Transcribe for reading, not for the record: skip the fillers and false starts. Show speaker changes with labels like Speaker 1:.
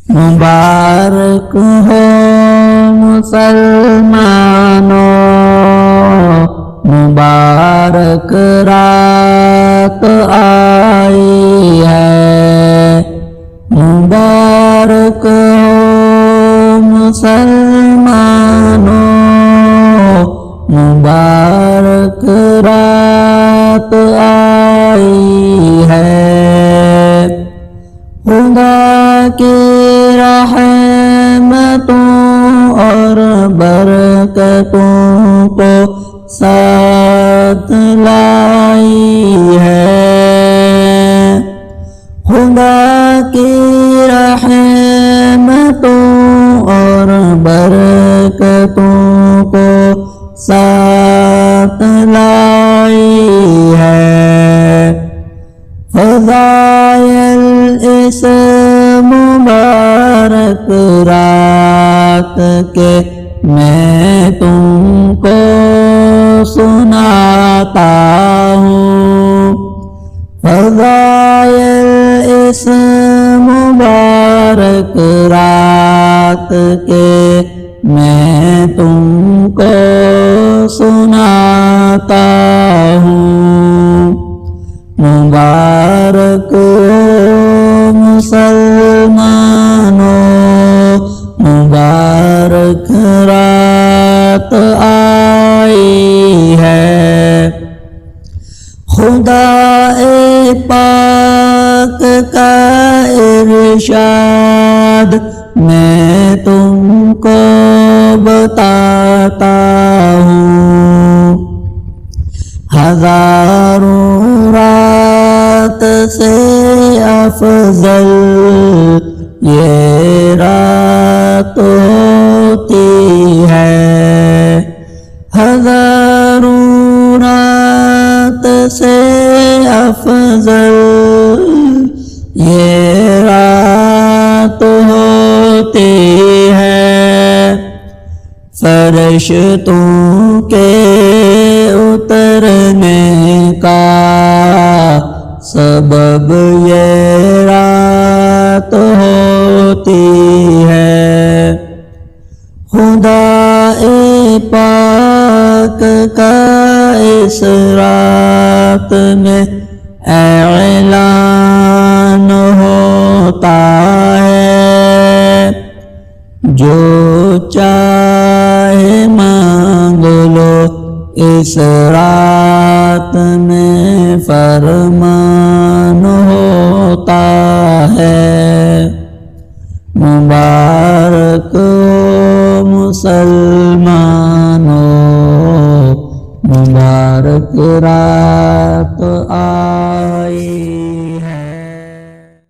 Speaker 1: मुबारक हो मुसलमानों, मुबारक रात आई है। मुबारक हो मुसलमानों, मुबारक रात आई है। खुदा की रहमतों और बरकतों को साथ लाई है। खुदा की रहमतों और बरकतों को साथ लाई है। फ़ज़ाइल इस मुबारक रात के मैं तुमको सुनाता हूँ। फ़ज़ाइल इस मुबारक रात के मैं तुमको सुनाता हूँ। मुबारक हो मुसलमानों, मुबारक रात आई है। खुदाए पाक का इरशाद मैं तुमको बताता हूँ। हजारों रात से अफजल ये रात होती है। हजारों रात से अफजल ये रात होती है। फरिश्तों के उतरने का सबब ये रात होती है। खुदाए पाक का इस रात में ऐलान होता है। जो चाहे मांग लो इस रात में फरमान होता है। मुबारक हो मुसलमानों, मुबारक रात